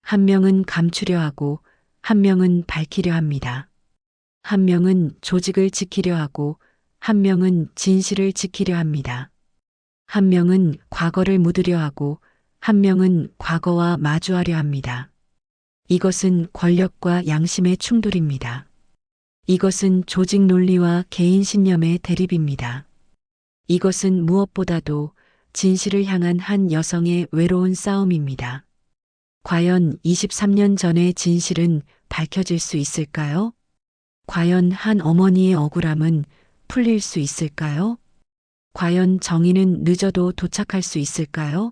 한 명은 감추려 하고 한 명은 밝히려 합니다. 한 명은 조직을 지키려 하고 한 명은 진실을 지키려 합니다. 한 명은 과거를 묻으려 하고 한 명은 과거와 마주하려 합니다. 이것은 권력과 양심의 충돌입니다. 이것은 조직 논리와 개인 신념의 대립입니다. 이것은 무엇보다도 진실을 향한 한 여성의 외로운 싸움입니다. 과연 23년 전의 진실은 밝혀질 수 있을까요? 과연 한 어머니의 억울함은 풀릴 수 있을까요? 과연 정의는 늦어도 도착할 수 있을까요?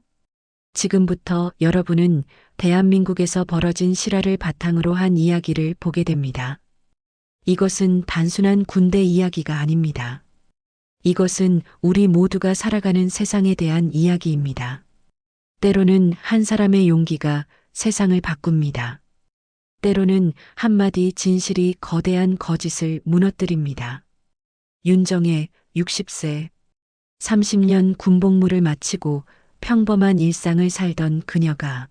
지금부터 여러분은 대한민국에서 벌어진 실화를 바탕으로 한 이야기를 보게 됩니다. 이것은 단순한 군대 이야기가 아닙니다. 이것은 우리 모두가 살아가는 세상에 대한 이야기입니다. 때로는 한 사람의 용기가 세상을 바꿉니다. 때로는 한마디 진실이 거대한 거짓을 무너뜨립니다. 윤정혜 60세 30년 군복무를 마치고 평범한 일상을 살던 그녀가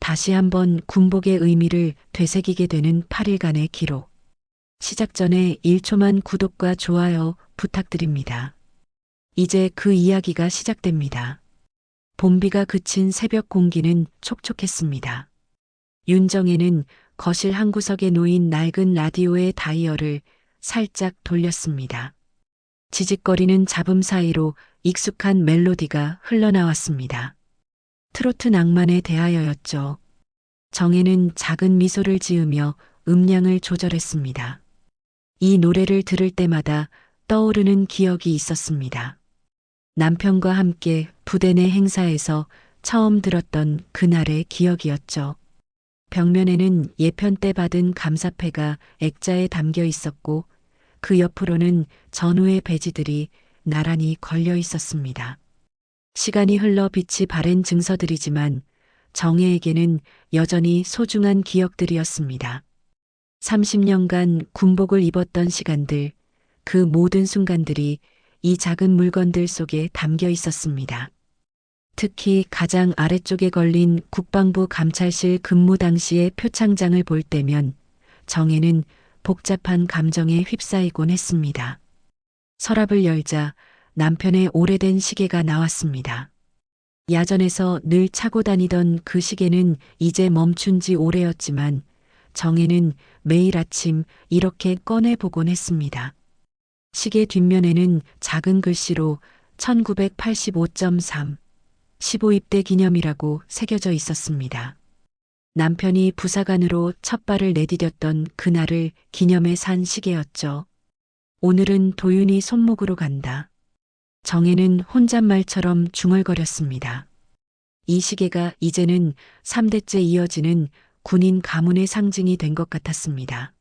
다시 한번 군복의 의미를 되새기게 되는 8일간의 기록. 시작 전에 1초만 구독과 좋아요 부탁드립니다. 이제 그 이야기가 시작됩니다. 봄비가 그친 새벽 공기는 촉촉했습니다. 윤정혜는 거실 한 구석에 놓인 낡은 라디오의 다이얼을 살짝 돌렸습니다. 지직거리는 잡음 사이로 익숙한 멜로디가 흘러나왔습니다. 트로트 낭만에 대하여였죠. 정혜는 작은 미소를 지으며 음량을 조절했습니다. 이 노래를 들을 때마다 떠오르는 기억이 있었습니다. 남편과 함께 부대 내 행사에서 처음 들었던 그날의 기억이었죠. 벽면에는 예편 때 받은 감사패가 액자에 담겨 있었고 그 옆으로는 전후의 배지들이 나란히 걸려 있었습니다. 시간이 흘러 빛이 바랜 증서들이지만 정혜에게는 여전히 소중한 기억들이었습니다. 30년간 군복을 입었던 시간들, 그 모든 순간들이 이 작은 물건들 속에 담겨 있었습니다. 특히 가장 아래쪽에 걸린 국방부 감찰실 근무 당시의 표창장을 볼 때면 정혜는 복잡한 감정에 휩싸이곤 했습니다. 서랍을 열자 남편의 오래된 시계가 나왔습니다. 야전에서 늘 차고 다니던 그 시계는 이제 멈춘 지 오래였지만 정혜는 매일 아침 이렇게 꺼내보곤 했습니다. 시계 뒷면에는 작은 글씨로 1985.3 15입대 기념이라고 새겨져 있었습니다. 남편이 부사관으로 첫 발을 내디뎠던 그날을 기념해 산 시계였죠. 오늘은 도윤이 손목으로 간다. 정혜는 혼잣말처럼 중얼거렸습니다. 이 시계가 이제는 3대째 이어지는 군인 가문의 상징이 된 것 같았습니다.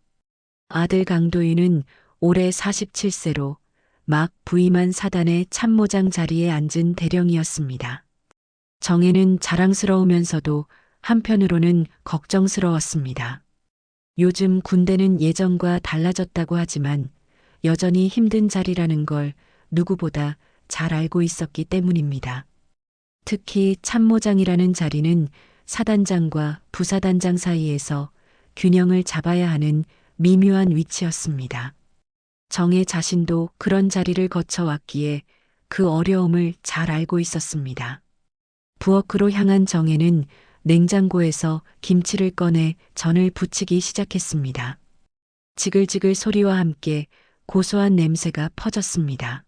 아들 강도윤은 올해 47세로 막 부임한 사단의 참모장 자리에 앉은 대령이었습니다. 정혜는 자랑스러우면서도 한편으로는 걱정스러웠습니다. 요즘 군대는 예전과 달라졌다고 하지만 여전히 힘든 자리라는 걸 누구보다 잘 알고 있었기 때문입니다. 특히 참모장이라는 자리는 사단장과 부사단장 사이에서 균형을 잡아야 하는 미묘한 위치였습니다. 정혜 자신도 그런 자리를 거쳐왔기에 그 어려움을 잘 알고 있었습니다. 부엌으로 향한 정혜는 냉장고에서 김치를 꺼내 전을 부치기 시작했습니다. 지글지글 소리와 함께 고소한 냄새가 퍼졌습니다.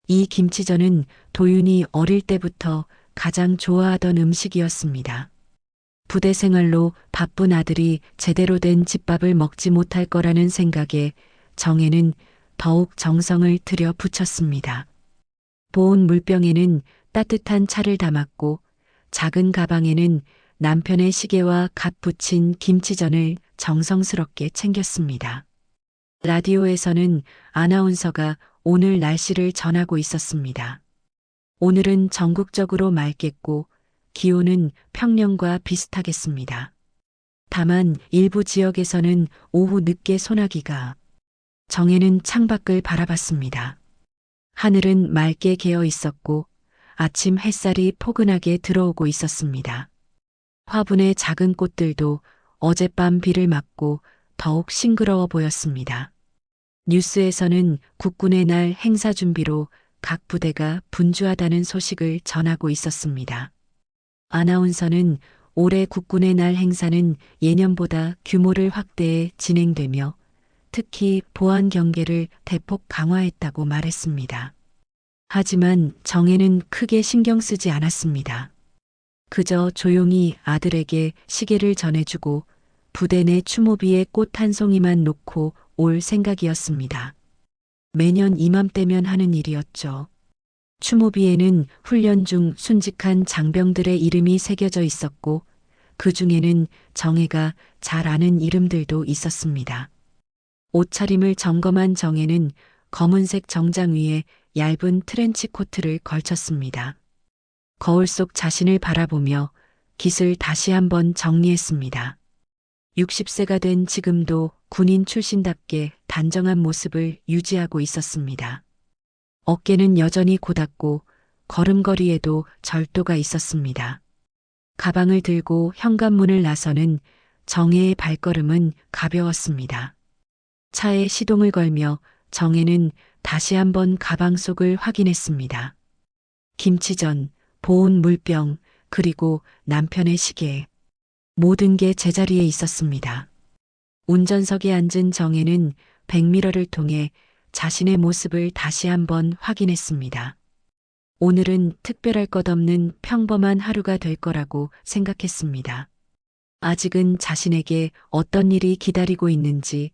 이 김치전은 도윤이 어릴 때부터 가장 좋아하던 음식이었습니다. 부대 생활로 바쁜 아들이 제대로 된 집밥을 먹지 못할 거라는 생각에 정혜는 더욱 정성을 들여 부쳤습니다. 보온 물병에는 따뜻한 차를 담았고 작은 가방에는 남편의 시계와 갓 부친 김치전을 정성스럽게 챙겼습니다. 라디오에서는 아나운서가 오늘 날씨를 전하고 있었습니다. 오늘은 전국적으로 맑겠고 기온은 평년과 비슷하겠습니다. 다만 일부 지역에서는 오후 늦게 소나기가. 정혜는 창밖을 바라봤습니다. 하늘은 맑게 개어 있었고 아침 햇살이 포근하게 들어오고 있었습니다. 화분의 작은 꽃들도 어젯밤 비를 맞고 더욱 싱그러워 보였습니다. 뉴스에서는 국군의 날 행사 준비로 각 부대가 분주하다는 소식을 전하고 있었습니다. 아나운서는 올해 국군의 날 행사는 예년보다 규모를 확대해 진행되며 특히 보안 경계를 대폭 강화했다고 말했습니다. 하지만 정혜는 크게 신경 쓰지 않았습니다. 그저 조용히 아들에게 시계를 전해주고 부대 내 추모비에 꽃 한 송이만 놓고 올 생각이었습니다. 매년 이맘때면 하는 일이었죠. 추모비에는 훈련 중 순직한 장병들의 이름이 새겨져 있었고 그 중에는 정혜가 잘 아는 이름들도 있었습니다. 옷차림을 점검한 정혜는 검은색 정장 위에 얇은 트렌치 코트를 걸쳤습니다. 거울 속 자신을 바라보며 깃을 다시 한번 정리했습니다. 60세가 된 지금도 군인 출신답게 단정한 모습을 유지하고 있었습니다. 어깨는 여전히 고닫고 걸음걸이에도 절도가 있었습니다. 가방을 들고 현관문을 나서는 정혜의 발걸음은 가벼웠습니다. 차에 시동을 걸며 정혜는 다시 한번 가방 속을 확인했습니다. 김치전, 보온 물병, 그리고 남편의 시계. 모든 게 제자리에 있었습니다. 운전석에 앉은 정혜는 백미러를 통해 자신의 모습을 다시 한번 확인했습니다. 오늘은 특별할 것 없는 평범한 하루가 될 거라고 생각했습니다. 아직은 자신에게 어떤 일이 기다리고 있는지,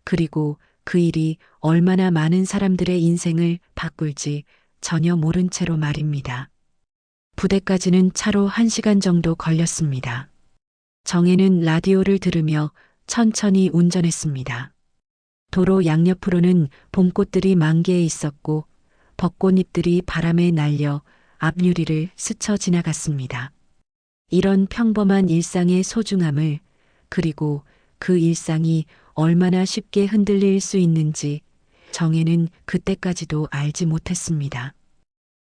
그리고 그 일이 얼마나 많은 사람들의 인생을 바꿀지 전혀 모른 채로 말입니다. 부대까지는 차로 1시간 정도 걸렸습니다. 정혜는 라디오를 들으며 천천히 운전했습니다. 도로 양옆으로는 봄꽃들이 만개해 있었고 벚꽃잎들이 바람에 날려 앞유리를 스쳐 지나갔습니다. 이런 평범한 일상의 소중함을, 그리고 그 일상이 얼마나 쉽게 흔들릴 수 있는지 정혜는 그때까지도 알지 못했습니다.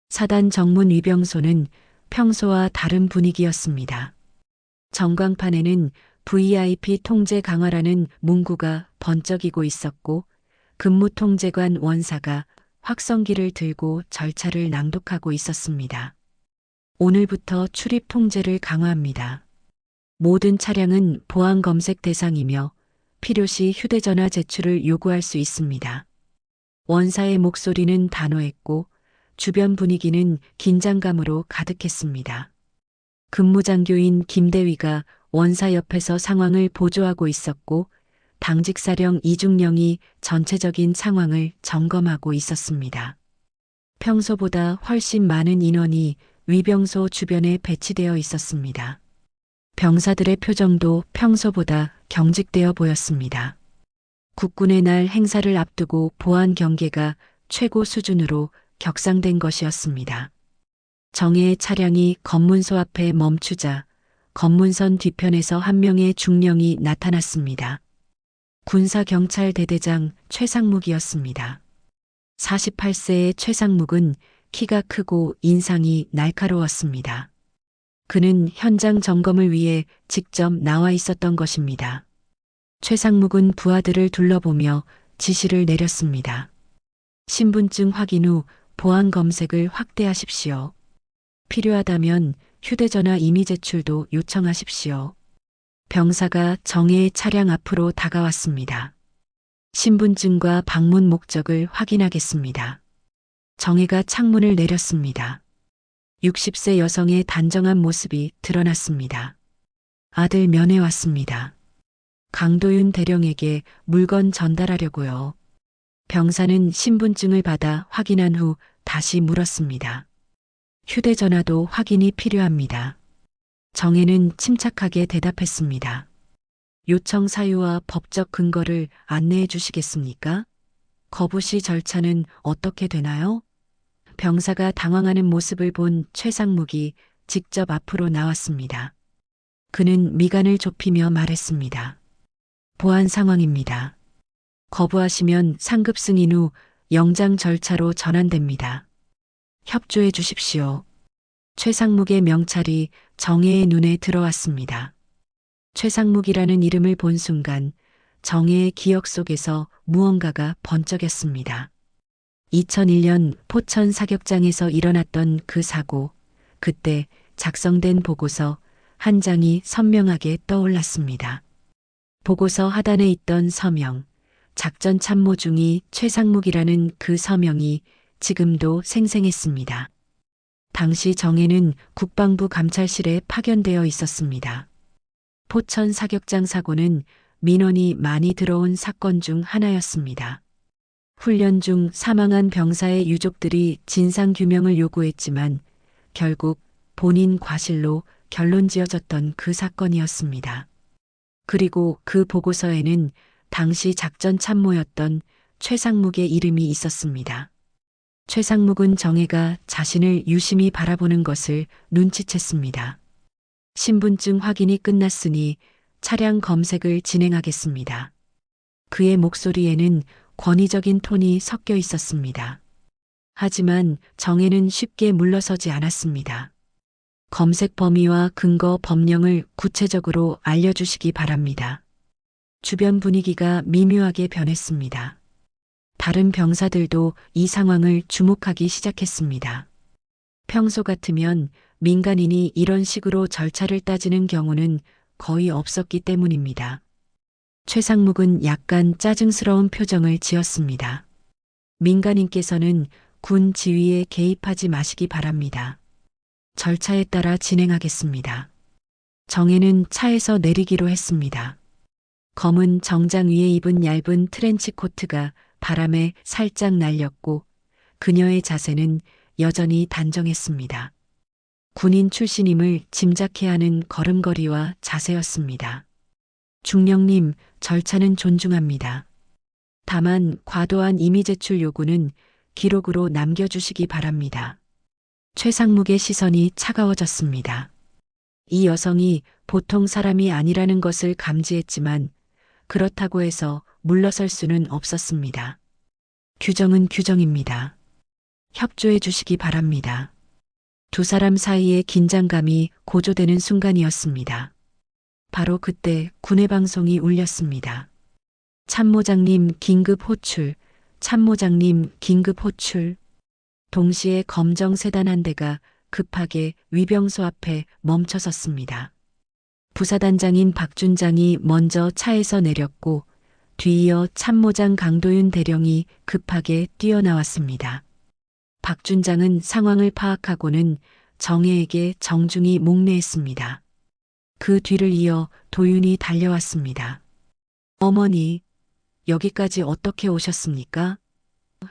사단 정문 위병소는 평소와 다른 분위기였습니다. 전광판에는 VIP 통제 강화라는 문구가 번쩍이고 있었고 근무통제관 원사가 확성기를 들고 절차를 낭독하고 있었습니다. 오늘부터 출입 통제를 강화합니다. 모든 차량은 보안 검색 대상이며 필요시 휴대전화 제출을 요구할 수 있습니다. 원사의 목소리는 단호했고 주변 분위기는 긴장감으로 가득했습니다. 근무장교인 김대위가 원사 옆에서 상황을 보조하고 있었고 당직사령 이중령이 전체적인 상황을 점검하고 있었습니다. 평소보다 훨씬 많은 인원이 위병소 주변에 배치되어 있었습니다. 병사들의 표정도 평소보다 경직되어 보였습니다. 국군의 날 행사를 앞두고 보안 경계가 최고 수준으로 격상된 것이었습니다. 정혜의 차량이 검문소 앞에 멈추자 검문선 뒤편에서 한 명의 중령이 나타났습니다. 군사경찰대대장 최상묵이었습니다. 48세의 최상묵은 키가 크고 인상이 날카로웠습니다. 그는 현장 점검을 위해 직접 나와 있었던 것입니다. 최상묵은 부하들을 둘러보며 지시를 내렸습니다. 신분증 확인 후 보안 검색을 확대하십시오. 필요하다면 휴대전화 임의 제출도 요청하십시오. 병사가 정혜의 차량 앞으로 다가왔습니다. 신분증과 방문 목적을 확인하겠습니다. 정혜가 창문을 내렸습니다. 60세 여성의 단정한 모습이 드러났습니다. 아들 면회 왔습니다. 강도윤 대령에게 물건 전달하려고요. 병사는 신분증을 받아 확인한 후 다시 물었습니다. 휴대전화도 확인이 필요합니다. 정혜는 침착하게 대답했습니다. 요청 사유와 법적 근거를 안내해 주시겠습니까? 거부 시 절차는 어떻게 되나요? 병사가 당황하는 모습을 본 최상묵이 직접 앞으로 나왔습니다. 그는 미간을 좁히며 말했습니다. 보안 상황입니다. 거부하시면 상급 승인 후 영장 절차로 전환됩니다. 협조해 주십시오. 최상묵의 명찰이 정혜의 눈에 들어왔습니다. 최상묵이라는 이름을 본 순간 정혜의 기억 속에서 무언가가 번쩍였습니다. 2001년 포천 사격장에서 일어났던 그 사고, 그때 작성된 보고서 한 장이 선명하게 떠올랐습니다. 보고서 하단에 있던 서명, 작전 참모 중이 최상묵이라는 그 서명이 지금도 생생했습니다. 당시 정혜는 국방부 감찰실에 파견되어 있었습니다. 포천 사격장 사고는 민원이 많이 들어온 사건 중 하나였습니다. 훈련 중 사망한 병사의 유족들이 진상규명을 요구했지만 결국 본인 과실로 결론 지어졌던 그 사건이었습니다. 그리고 그 보고서에는 당시 작전 참모였던 최상묵의 이름이 있었습니다. 최상묵은 정혜가 자신을 유심히 바라보는 것을 눈치챘습니다. 신분증 확인이 끝났으니 차량 검색을 진행하겠습니다. 그의 목소리에는 권위적인 톤이 섞여 있었습니다. 하지만 정혜는 쉽게 물러서지 않았습니다. 검색 범위와 근거 법령을 구체적으로 알려주시기 바랍니다. 주변 분위기가 미묘하게 변했습니다. 다른 병사들도 이 상황을 주목하기 시작했습니다. 평소 같으면 민간인이 이런 식으로 절차를 따지는 경우는 거의 없었기 때문입니다. 최상묵은 약간 짜증스러운 표정을 지었습니다. 민간인께서는 군 지휘에 개입하지 마시기 바랍니다. 절차에 따라 진행하겠습니다. 정혜는 차에서 내리기로 했습니다. 검은 정장 위에 입은 얇은 트렌치 코트가 바람에 살짝 날렸고 그녀의 자세는 여전히 단정했습니다. 군인 출신임을 짐작케 하는 걸음걸이와 자세였습니다. 중령님, 절차는 존중합니다. 다만 과도한 이미 제출 요구는 기록으로 남겨주시기 바랍니다. 최상묵의 시선이 차가워졌습니다. 이 여성이 보통 사람이 아니라는 것을 감지했지만 그렇다고 해서 물러설 수는 없었습니다. 규정은 규정입니다. 협조해 주시기 바랍니다. 두 사람 사이의 긴장감이 고조되는 순간이었습니다. 바로 그때 군의 방송이 울렸습니다. 참모장님 긴급 호출, 참모장님 긴급 호출. 동시에 검정 세단 한 대가 급하게 위병소 앞에 멈춰섰습니다. 부사단장인 박준장이 먼저 차에서 내렸고 뒤이어 참모장 강도윤 대령이 급하게 뛰어나왔습니다. 박준장은 상황을 파악하고는 정혜에게 정중히 목례했습니다. 그 뒤를 이어 도윤이 달려왔습니다. 어머니, 여기까지 어떻게 오셨습니까?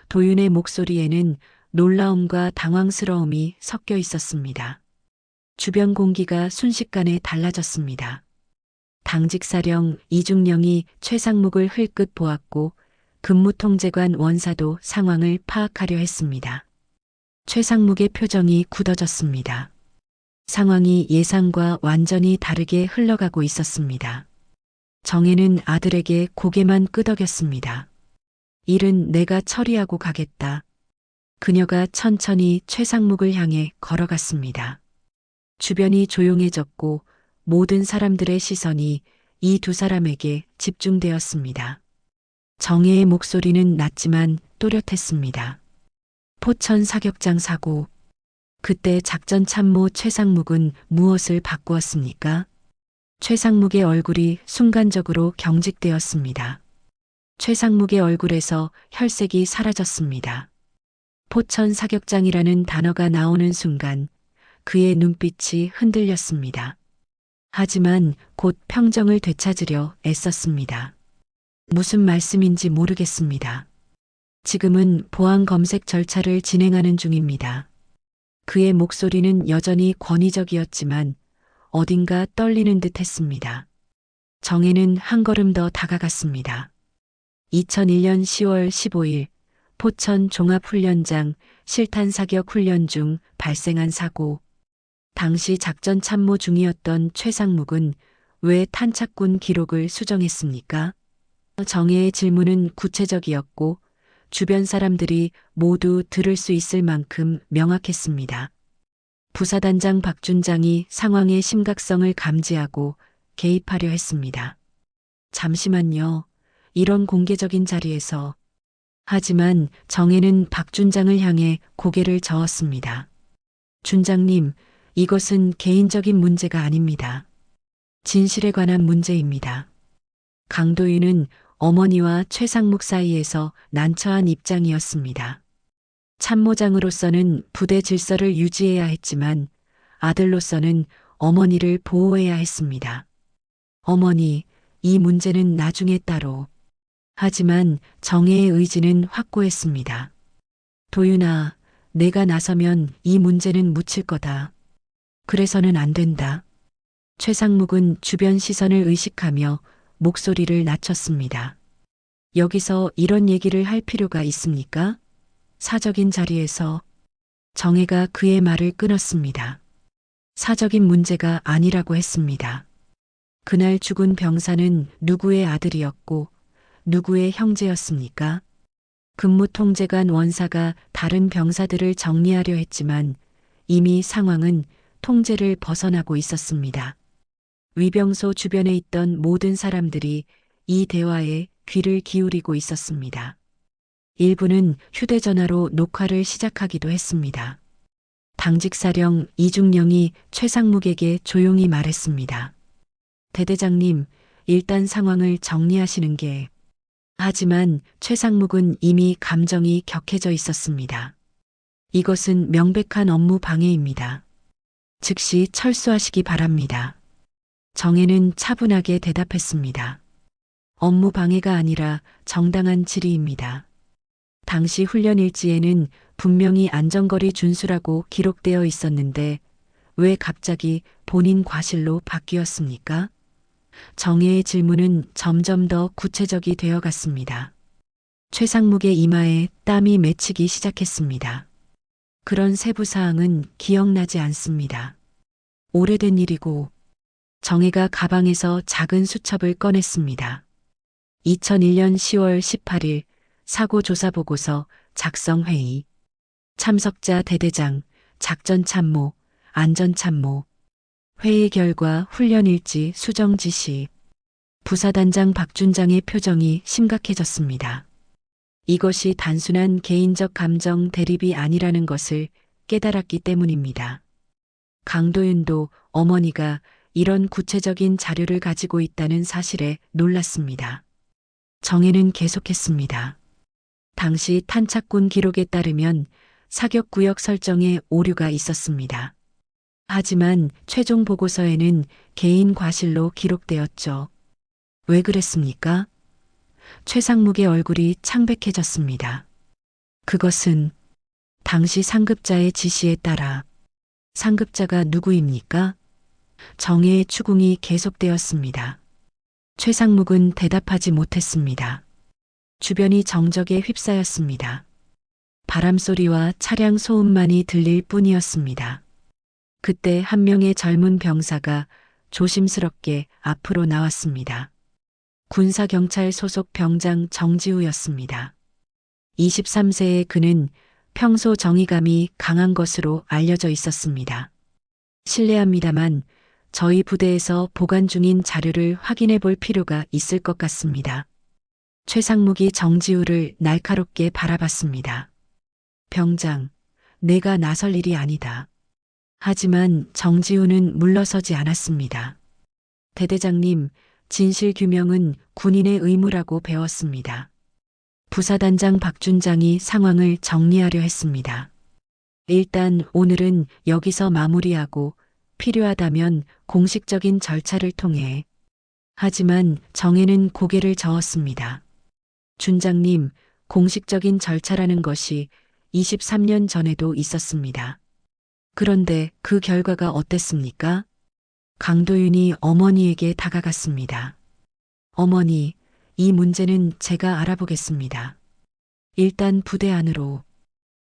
도윤의 목소리에는 놀라움과 당황스러움이 섞여 있었습니다. 주변 공기가 순식간에 달라졌습니다. 당직사령 이중령이 최상묵을 흘끗 보았고 근무통제관 원사도 상황을 파악하려 했습니다. 최상묵의 표정이 굳어졌습니다. 상황이 예상과 완전히 다르게 흘러가고 있었습니다. 정혜는 아들에게 고개만 끄덕였습니다. 일은 내가 처리하고 가겠다. 그녀가 천천히 최상묵을 향해 걸어갔습니다. 주변이 조용해졌고 모든 사람들의 시선이 이 두 사람에게 집중되었습니다. 정혜의 목소리는 낮지만 또렷했습니다. 포천 사격장 사고. 그때 작전 참모 최상묵은 무엇을 바꾸었습니까? 최상묵의 얼굴이 순간적으로 경직되었습니다. 최상묵의 얼굴에서 혈색이 사라졌습니다. 포천 사격장이라는 단어가 나오는 순간 그의 눈빛이 흔들렸습니다. 하지만 곧 평정을 되찾으려 애썼습니다. 무슨 말씀인지 모르겠습니다. 지금은 보안 검색 절차를 진행하는 중입니다. 그의 목소리는 여전히 권위적이었지만 어딘가 떨리는 듯 했습니다. 정혜는 한 걸음 더 다가갔습니다. 2001년 10월 15일 포천 종합훈련장 실탄사격 훈련 중 발생한 사고. 당시 작전 참모 중이었던 최상묵은 왜 탄착군 기록을 수정했습니까? 정혜의 질문은 구체적이었고 주변 사람들이 모두 들을 수 있을 만큼 명확했습니다. 부사단장 박준장이 상황의 심각성을 감지하고 개입하려 했습니다. 잠시만요. 이런 공개적인 자리에서. 하지만 정혜는 박준장을 향해 고개를 저었습니다. 준장님, 이것은 개인적인 문제가 아닙니다. 진실에 관한 문제입니다. 강도윤은 어머니와 최상묵 사이에서 난처한 입장이었습니다. 참모장으로서는 부대 질서를 유지해야 했지만 아들로서는 어머니를 보호해야 했습니다. 어머니, 이 문제는 나중에 따로. 하지만 정혜의 의지는 확고했습니다. 도윤아, 내가 나서면 이 문제는 묻힐 거다. 그래서는 안 된다. 최상묵은 주변 시선을 의식하며 목소리를 낮췄습니다. 여기서 이런 얘기를 할 필요가 있습니까? 사적인 자리에서. 정혜가 그의 말을 끊었습니다. 사적인 문제가 아니라고 했습니다. 그날 죽은 병사는 누구의 아들이었고 누구의 형제였습니까? 근무통제관 원사가 다른 병사들을 정리하려 했지만 이미 상황은 통제를 벗어나고 있었습니다. 위병소 주변에 있던 모든 사람들이 이 대화에 귀를 기울이고 있었습니다. 일부는 휴대전화로 녹화를 시작하기도 했습니다. 당직사령 이중령이 최상묵에게 조용히 말했습니다. 대대장님, 일단 상황을 정리하시는 게. 하지만 최상묵은 이미 감정이 격해져 있었습니다. 이것은 명백한 업무 방해입니다. 즉시 철수하시기 바랍니다. 정혜는 차분하게 대답했습니다. 업무 방해가 아니라 정당한 질의입니다. 당시 훈련 일지에는 분명히 안전거리 준수라고 기록되어 있었는데 왜 갑자기 본인 과실로 바뀌었습니까? 정혜의 질문은 점점 더 구체적이 되어 갔습니다. 최상묵의 이마에 땀이 맺히기 시작했습니다. 그런 세부 사항은 기억나지 않습니다. 오래된 일이고. 정혜가 가방에서 작은 수첩을 꺼냈습니다. 2001년 10월 18일 사고조사보고서 작성회의. 참석자 대대장, 작전참모, 안전참모. 회의 결과 훈련일지 수정 지시. 부사단장 박준장의 표정이 심각해졌습니다. 이것이 단순한 개인적 감정 대립이 아니라는 것을 깨달았기 때문입니다. 강도윤도 어머니가 이런 구체적인 자료를 가지고 있다는 사실에 놀랐습니다. 정혜는 계속했습니다. 당시 탄착군 기록에 따르면 사격구역 설정에 오류가 있었습니다. 하지만 최종 보고서에는 개인 과실로 기록되었죠. 왜 그랬습니까? 최상묵의 얼굴이 창백해졌습니다. 그것은 당시 상급자의 지시에 따라. 상급자가 누구입니까? 정혜의 추궁이 계속되었습니다. 최상묵은 대답하지 못했습니다. 주변이 정적에 휩싸였습니다. 바람소리와 차량 소음만이 들릴 뿐이었습니다. 그때 한 명의 젊은 병사가 조심스럽게 앞으로 나왔습니다. 군사경찰 소속 병장 정지우였습니다. 23세의 그는 평소 정의감이 강한 것으로 알려져 있었습니다. 실례합니다만 저희 부대에서 보관 중인 자료를 확인해 볼 필요가 있을 것 같습니다. 최상묵이 정지우를 날카롭게 바라봤습니다. 병장, 내가 나설 일이 아니다. 하지만 정지우는 물러서지 않았습니다. 대대장님, 진실 규명은 군인의 의무라고 배웠습니다. 부사단장 박준장이 상황을 정리하려 했습니다. 일단 오늘은 여기서 마무리하고 필요하다면 공식적인 절차를 통해. 하지만 정혜는 고개를 저었습니다. 준장님, 공식적인 절차라는 것이 23년 전에도 있었습니다. 그런데 그 결과가 어땠습니까? 강도윤이 어머니에게 다가갔습니다. 어머니, 이 문제는 제가 알아보겠습니다. 일단 부대 안으로.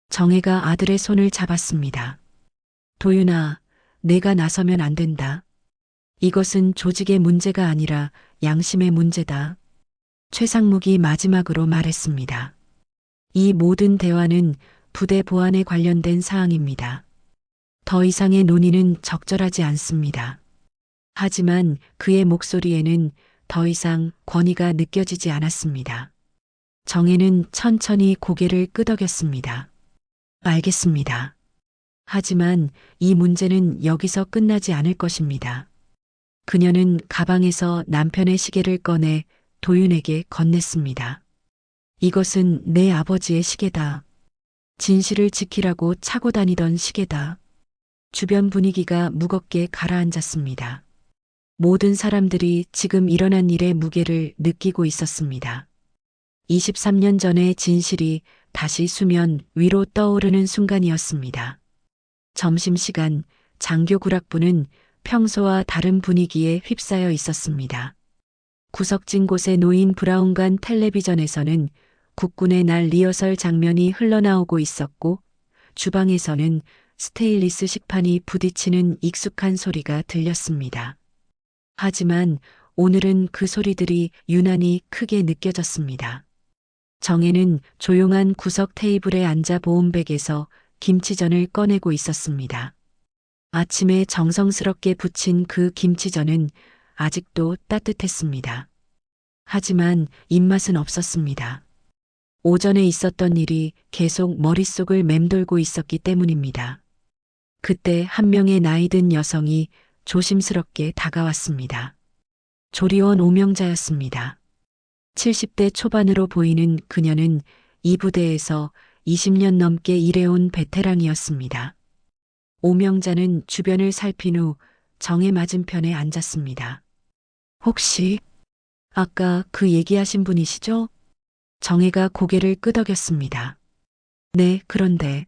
정혜가 아들의 손을 잡았습니다. 도윤아, 내가 나서면 안 된다. 이것은 조직의 문제가 아니라 양심의 문제다. 최상묵이 마지막으로 말했습니다. 이 모든 대화는 부대 보안에 관련된 사항입니다. 더 이상의 논의는 적절하지 않습니다. 하지만 그의 목소리에는 더 이상 권위가 느껴지지 않았습니다. 정혜는 천천히 고개를 끄덕였습니다. 알겠습니다. 하지만 이 문제는 여기서 끝나지 않을 것입니다. 그녀는 가방에서 남편의 시계를 꺼내 도윤에게 건넸습니다. 이것은 내 아버지의 시계다. 진실을 지키라고 차고 다니던 시계다. 주변 분위기가 무겁게 가라앉았습니다. 모든 사람들이 지금 일어난 일의 무게를 느끼고 있었습니다. 23년 전의 진실이 다시 수면 위로 떠오르는 순간이었습니다. 점심시간 장교 구락부는 평소와 다른 분위기에 휩싸여 있었습니다. 구석진 곳에 놓인 브라운관 텔레비전에서는 국군의 날 리허설 장면이 흘러나오고 있었고 주방에서는 스테인리스 식판이 부딪히는 익숙한 소리가 들렸습니다. 하지만 오늘은 그 소리들이 유난히 크게 느껴졌습니다. 정혜는 조용한 구석 테이블에 앉아 보온백에서 김치전을 꺼내고 있었습니다. 아침에 정성스럽게 부친 그 김치전은 아직도 따뜻했습니다. 하지만 입맛은 없었습니다. 오전에 있었던 일이 계속 머릿속을 맴돌고 있었기 때문입니다. 그때 한 명의 나이든 여성이 조심스럽게 다가왔습니다. 조리원 오명자였습니다. 70대 초반으로 보이는 그녀는 이 부대에서 20년 넘게 일해온 베테랑이었습니다. 오명자는 주변을 살핀 후 정의 맞은편에 앉았습니다. 혹시 아까 그 얘기하신 분이시죠? 정혜가 고개를 끄덕였습니다. 네, 그런데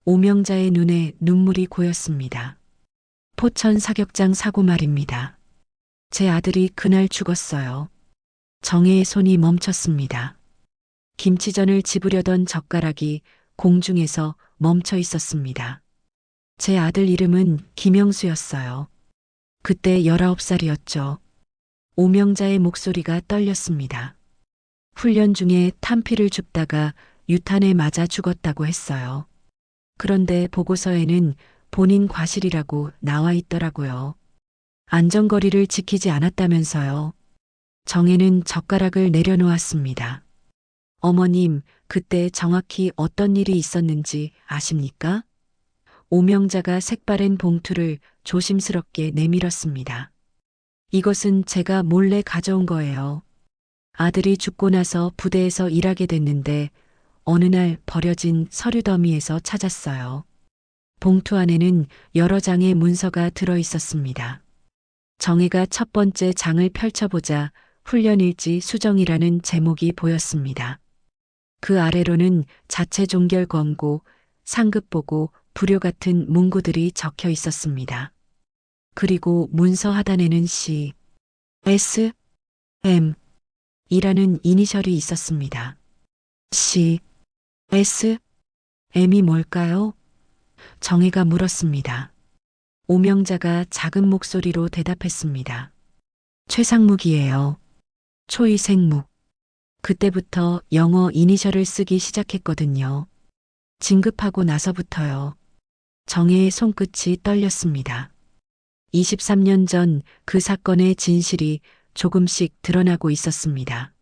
오명자의 눈에 눈물이 고였습니다. 포천 사격장 사고 말입니다. 제 아들이 그날 죽었어요. 정혜의 손이 멈췄습니다. 김치전을 집으려던 젓가락이 공중에서 멈춰 있었습니다. 제 아들 이름은 김영수였어요. 그때 19살이었죠. 오명자의 목소리가 떨렸습니다. 훈련 중에 탄피를 줍다가 유탄에 맞아 죽었다고 했어요. 그런데 보고서에는 본인 과실이라고 나와 있더라고요. 안전거리를 지키지 않았다면서요. 정혜는 젓가락을 내려놓았습니다. 어머님, 그때 정확히 어떤 일이 있었는지 아십니까? 오명자가 색바랜 봉투를 조심스럽게 내밀었습니다. 이것은 제가 몰래 가져온 거예요. 아들이 죽고 나서 부대에서 일하게 됐는데 어느 날 버려진 서류 더미에서 찾았어요. 봉투 안에는 여러 장의 문서가 들어 있었습니다. 정혜가 첫 번째 장을 펼쳐보자 훈련일지 수정이라는 제목이 보였습니다. 그 아래로는 자체 종결 권고, 상급보고, 부료 같은 문구들이 적혀 있었습니다. 그리고 문서 하단에는 C, S, M 이라는 이니셜이 있었습니다. C, S, M이 뭘까요? 정혜가 물었습니다. 오명자가 작은 목소리로 대답했습니다. 최상묵이에요. 초이생묵. 그때부터 영어 이니셜을 쓰기 시작했거든요. 진급하고 나서부터요. 정혜의 손끝이 떨렸습니다. 23년 전 그 사건의 진실이 조금씩 드러나고 있었습니다.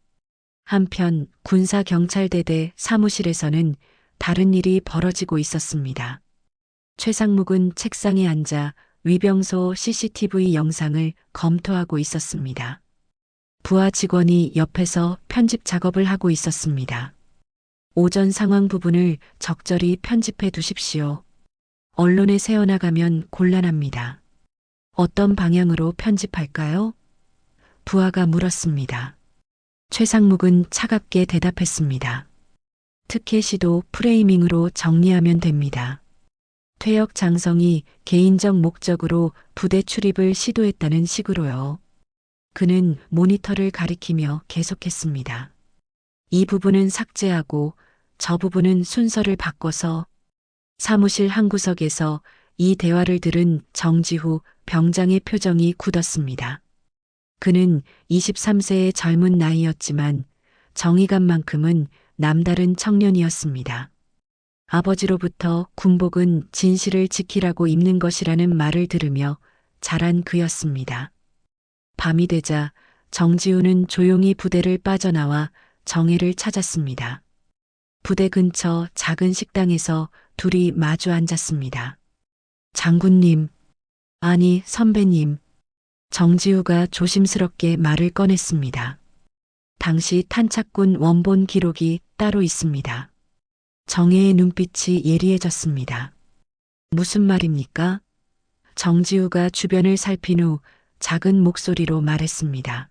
한편 군사경찰대대 사무실에서는 다른 일이 벌어지고 있었습니다. 최상묵은 책상에 앉아 위병소 CCTV 영상을 검토하고 있었습니다. 부하 직원이 옆에서 편집 작업을 하고 있었습니다. 오전 상황 부분을 적절히 편집해 두십시오. 언론에 새어나가면 곤란합니다. 어떤 방향으로 편집할까요? 부하가 물었습니다. 최상묵은 차갑게 대답했습니다. 특혜시도 프레이밍으로 정리하면 됩니다. 퇴역 장성이 개인적 목적으로 부대 출입을 시도했다는 식으로요. 그는 모니터를 가리키며 계속했습니다. 이 부분은 삭제하고 저 부분은 순서를 바꿔서. 사무실 한 구석에서 이 대화를 들은 정지후 병장의 표정이 굳었습니다. 그는 23세의 젊은 나이였지만 정의감만큼은 남다른 청년이었습니다. 아버지로부터 군복은 진실을 지키라고 입는 것이라는 말을 들으며 자란 그였습니다. 밤이 되자 정지우는 조용히 부대를 빠져나와 정혜를 찾았습니다. 부대 근처 작은 식당에서 둘이 마주 앉았습니다. 장군님, 아니 선배님, 정지우가 조심스럽게 말을 꺼냈습니다. 당시 탄착군 원본 기록이 따로 있습니다. 정혜의 눈빛이 예리해졌습니다. 무슨 말입니까? 정지우가 주변을 살핀 후 작은 목소리로 말했습니다.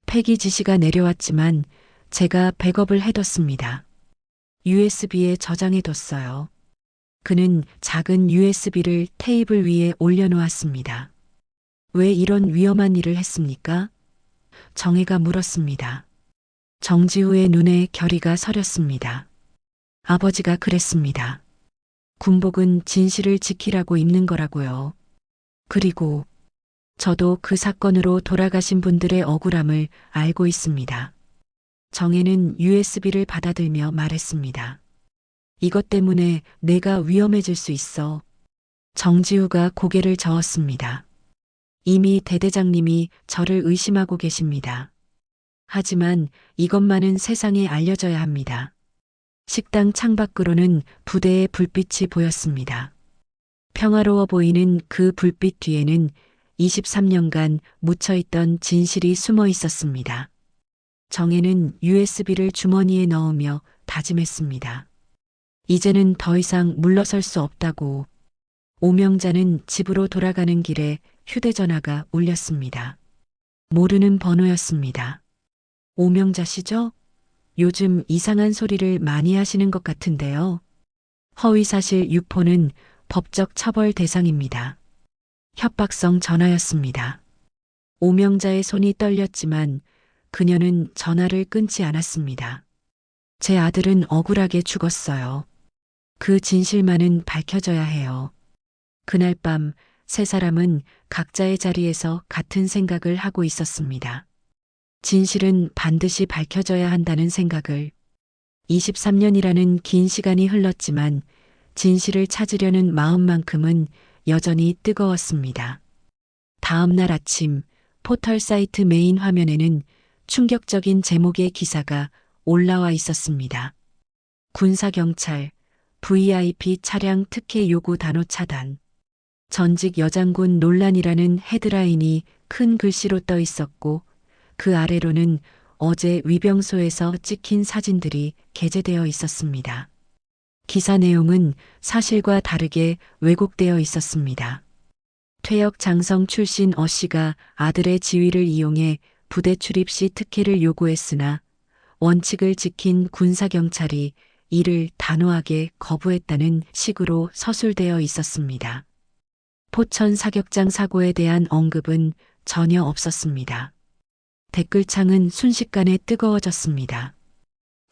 폐기 지시가 내려왔지만 제가 백업을 해뒀습니다. USB에 저장해뒀어요. 그는 작은 USB를 테이블 위에 올려놓았습니다. 왜 이런 위험한 일을 했습니까? 정혜가 물었습니다. 정지우의 눈에 결의가 서렸습니다. 아버지가 그랬습니다. 군복은 진실을 지키라고 입는 거라고요. 그리고 저도 그 사건으로 돌아가신 분들의 억울함을 알고 있습니다. 정혜는 USB를 받아들며 말했습니다. 이것 때문에 내가 위험해질 수 있어. 정지우가 고개를 저었습니다. 이미 대대장님이 저를 의심하고 계십니다. 하지만 이것만은 세상에 알려져야 합니다. 식당 창밖으로는 부대의 불빛이 보였습니다. 평화로워 보이는 그 불빛 뒤에는 23년간 묻혀있던 진실이 숨어 있었습니다. 정혜는 USB를 주머니에 넣으며 다짐했습니다. 이제는 더 이상 물러설 수 없다고. 오명자는 집으로 돌아가는 길에 휴대전화가 울렸습니다. 모르는 번호였습니다. 오명자시죠? 요즘 이상한 소리를 많이 하시는 것 같은데요. 허위사실 유포는 법적 처벌 대상입니다. 협박성 전화였습니다. 오명자의 손이 떨렸지만 그녀는 전화를 끊지 않았습니다. 제 아들은 억울하게 죽었어요. 그 진실만은 밝혀져야 해요. 그날 밤 세 사람은 각자의 자리에서 같은 생각을 하고 있었습니다. 진실은 반드시 밝혀져야 한다는 생각을. 23년이라는 긴 시간이 흘렀지만 진실을 찾으려는 마음만큼은 여전히 뜨거웠습니다. 다음 날 아침 포털 사이트 메인 화면에는 충격적인 제목의 기사가 올라와 있었습니다. 군사경찰, VIP 차량 특혜 요구 단호 차단. 전직 여장군 논란이라는 헤드라인이 큰 글씨로 떠 있었고 그 아래로는 어제 위병소에서 찍힌 사진들이 게재되어 있었습니다. 기사 내용은 사실과 다르게 왜곡되어 있었습니다. 퇴역 장성 출신 어 씨가 아들의 지위를 이용해 부대 출입 시 특혜를 요구했으나 원칙을 지킨 군사경찰이 이를 단호하게 거부했다는 식으로 서술되어 있었습니다. 포천 사격장 사고에 대한 언급은 전혀 없었습니다. 댓글창은 순식간에 뜨거워졌습니다.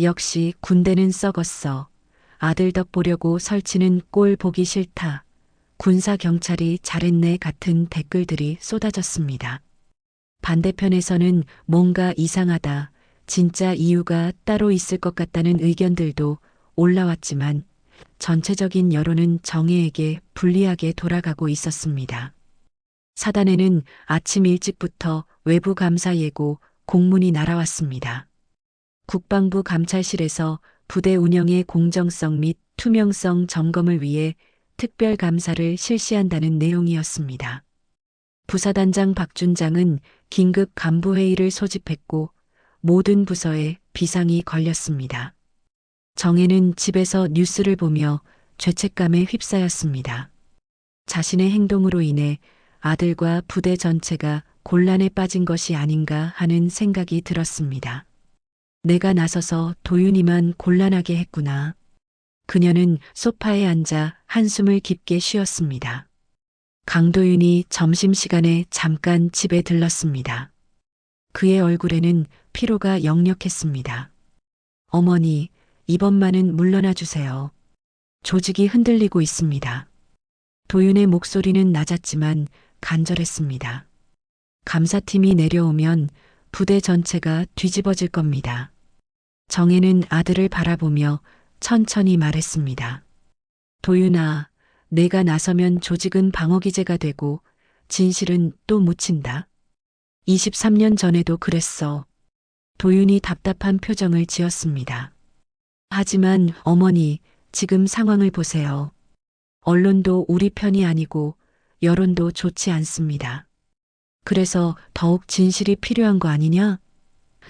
역시 군대는 썩었어. 아들 덕 보려고 설치는 꼴 보기 싫다. 군사경찰이 잘했네 같은 댓글들이 쏟아졌습니다. 반대편에서는 뭔가 이상하다. 진짜 이유가 따로 있을 것 같다는 의견들도 올라왔지만 전체적인 여론은 정혜에게 불리하게 돌아가고 있었습니다. 사단에는 아침 일찍부터 외부 감사 예고 공문이 날아왔습니다. 국방부 감찰실에서 부대 운영의 공정성 및 투명성 점검을 위해 특별 감사를 실시한다는 내용이었습니다. 부사단장 박준장은 긴급 간부회의를 소집했고 모든 부서에 비상이 걸렸습니다. 정혜는 집에서 뉴스를 보며 죄책감에 휩싸였습니다. 자신의 행동으로 인해 아들과 부대 전체가 곤란에 빠진 것이 아닌가 하는 생각이 들었습니다. 내가 나서서 도윤이만 곤란하게 했구나. 그녀는 소파에 앉아 한숨을 깊게 쉬었습니다. 강도윤이 점심시간에 잠깐 집에 들렀습니다. 그의 얼굴에는 피로가 역력했습니다. 어머니, 이번만은 물러나 주세요. 조직이 흔들리고 있습니다. 도윤의 목소리는 낮았지만 간절했습니다. 감사팀이 내려오면 부대 전체가 뒤집어질 겁니다. 정혜는 아들을 바라보며 천천히 말했습니다. 도윤아, 내가 나서면 조직은 방어기제가 되고 진실은 또 묻힌다. 23년 전에도 그랬어. 도윤이 답답한 표정을 지었습니다. 하지만 어머니, 지금 상황을 보세요. 언론도 우리 편이 아니고 여론도 좋지 않습니다. 그래서 더욱 진실이 필요한 거 아니냐?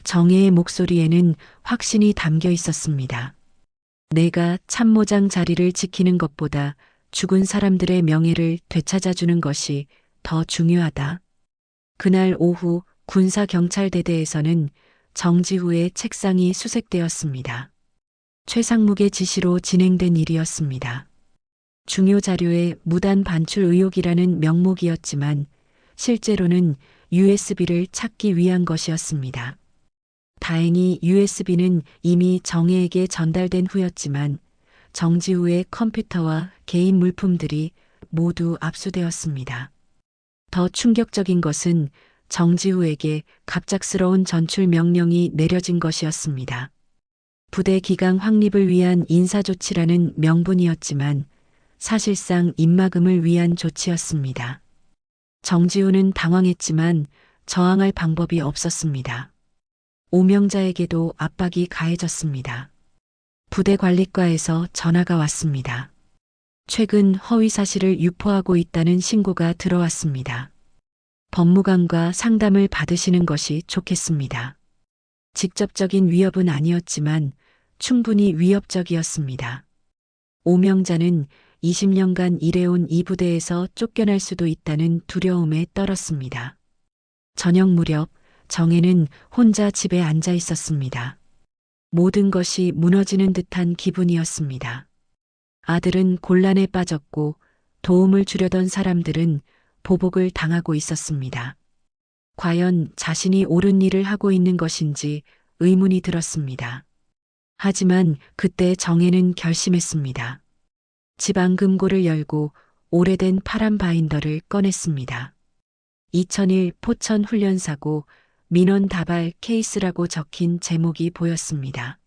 정혜의 목소리에는 확신이 담겨 있었습니다. 내가 참모장 자리를 지키는 것보다 죽은 사람들의 명예를 되찾아주는 것이 더 중요하다. 그날 오후 군사경찰대대에서는 정지후의 책상이 수색되었습니다. 최상묵의 지시로 진행된 일이었습니다. 중요 자료에 무단 반출 의혹이라는 명목이었지만 실제로는 USB를 찾기 위한 것이었습니다. 다행히 USB는 이미 정혜에게 전달된 후였지만 정지후의 컴퓨터와 개인 물품들이 모두 압수되었습니다. 더 충격적인 것은 정지후에게 갑작스러운 전출 명령이 내려진 것이었습니다. 부대 기강 확립을 위한 인사조치라는 명분이었지만 사실상 입막음을 위한 조치였습니다. 정지후는 당황했지만 저항할 방법이 없었습니다. 오명자에게도 압박이 가해졌습니다. 부대 관리과에서 전화가 왔습니다. 최근 허위 사실을 유포하고 있다는 신고가 들어왔습니다. 법무관과 상담을 받으시는 것이 좋겠습니다. 직접적인 위협은 아니었지만 충분히 위협적이었습니다. 오명자는 20년간 일해온 이 부대에서 쫓겨날 수도 있다는 두려움에 떨었습니다. 저녁 무렵 정혜는 혼자 집에 앉아 있었습니다. 모든 것이 무너지는 듯한 기분이었습니다. 아들은 곤란에 빠졌고 도움을 주려던 사람들은 보복을 당하고 있었습니다. 과연 자신이 옳은 일을 하고 있는 것인지 의문이 들었습니다. 하지만 그때 정혜는 결심했습니다. 지방금고를 열고 오래된 파란 바인더를 꺼냈습니다. 2001 포천 훈련사고 민원 다발 케이스라고 적힌 제목이 보였습니다.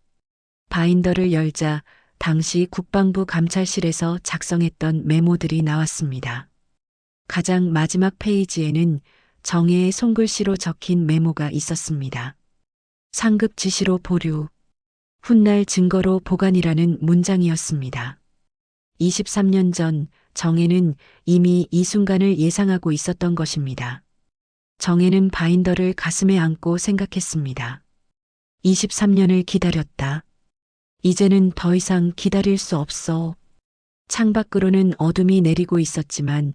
바인더를 열자 당시 국방부 감찰실에서 작성했던 메모들이 나왔습니다. 가장 마지막 페이지에는 정혜의 손글씨로 적힌 메모가 있었습니다. 상급 지시로 보류, 훗날 증거로 보관이라는 문장이었습니다. 23년 전 정혜는 이미 이 순간을 예상하고 있었던 것입니다. 정혜는 바인더를 가슴에 안고 생각했습니다. 23년을 기다렸다. 이제는 더 이상 기다릴 수 없어. 창밖으로는 어둠이 내리고 있었지만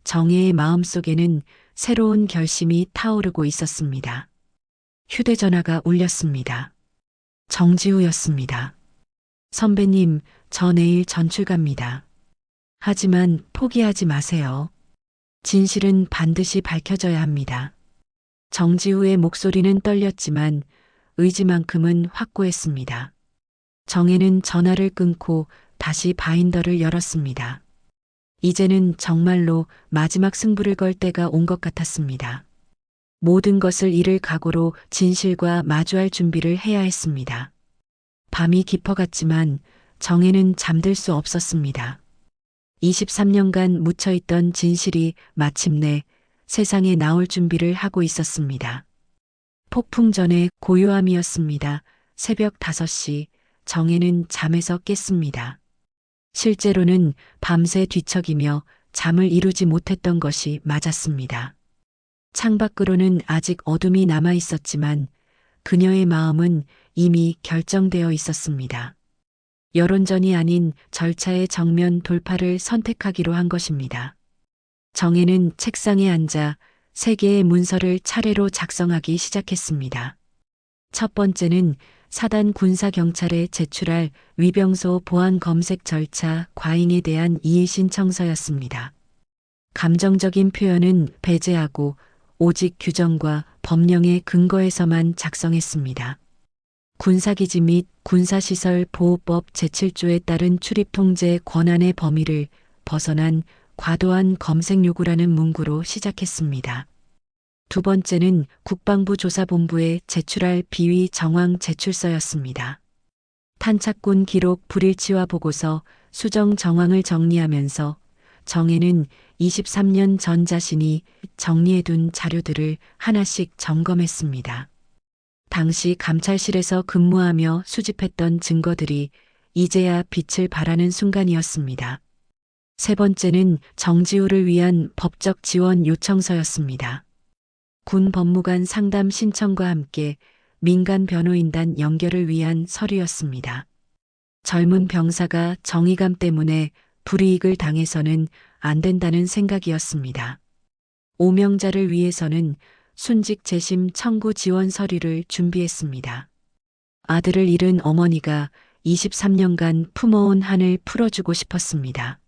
정혜의 마음속에는 새로운 결심이 타오르고 있었습니다. 휴대전화가 울렸습니다. 정지우였습니다. 선배님, 저 내일 전출 갑니다. 하지만 포기하지 마세요. 진실은 반드시 밝혀져야 합니다. 정지우의 목소리는 떨렸지만 의지만큼은 확고했습니다. 정혜는 전화를 끊고 다시 바인더를 열었습니다. 이제는 정말로 마지막 승부를 걸 때가 온 것 같았습니다. 모든 것을 잃을 각오로 진실과 마주할 준비를 해야 했습니다. 밤이 깊어갔지만 정혜는 잠들 수 없었습니다. 23년간 묻혀있던 진실이 마침내 세상에 나올 준비를 하고 있었습니다. 폭풍 전의 고요함이었습니다. 새벽 5시 정혜는 잠에서 깼습니다. 실제로는 밤새 뒤척이며 잠을 이루지 못했던 것이 맞았습니다. 창밖으로는 아직 어둠이 남아 있었지만 그녀의 마음은 이미 결정되어 있었습니다. 여론전이 아닌 절차의 정면 돌파를 선택하기로 한 것입니다. 정혜는 책상에 앉아 3개의 문서를 차례로 작성하기 시작했습니다. 첫 번째는 사단 군사경찰에 제출할 위병소 보안 검색 절차 과잉에 대한 이의 신청서였습니다. 감정적인 표현은 배제하고 오직 규정과 법령의 근거에서만 작성했습니다. 군사기지 및 군사시설 보호법 제7조에 따른 출입통제 권한의 범위를 벗어난 과도한 검색 요구라는 문구로 시작했습니다. 두 번째는 국방부 조사본부에 제출할 비위 정황 제출서였습니다. 탄착군 기록 불일치와 보고서, 수정 정황을 정리하면서 정혜는 23년 전 자신이 정리해둔 자료들을 하나씩 점검했습니다. 당시 감찰실에서 근무하며 수집했던 증거들이 이제야 빛을 발하는 순간이었습니다. 세 번째는 정지우를 위한 법적 지원 요청서였습니다. 군 법무관 상담 신청과 함께 민간 변호인단 연결을 위한 서류였습니다. 젊은 병사가 정의감 때문에 불이익을 당해서는 안 된다는 생각이었습니다. 오명자를 위해서는 순직 재심 청구 지원 서류를 준비했습니다. 아들을 잃은 어머니가 23년간 품어온 한을 풀어주고 싶었습니다.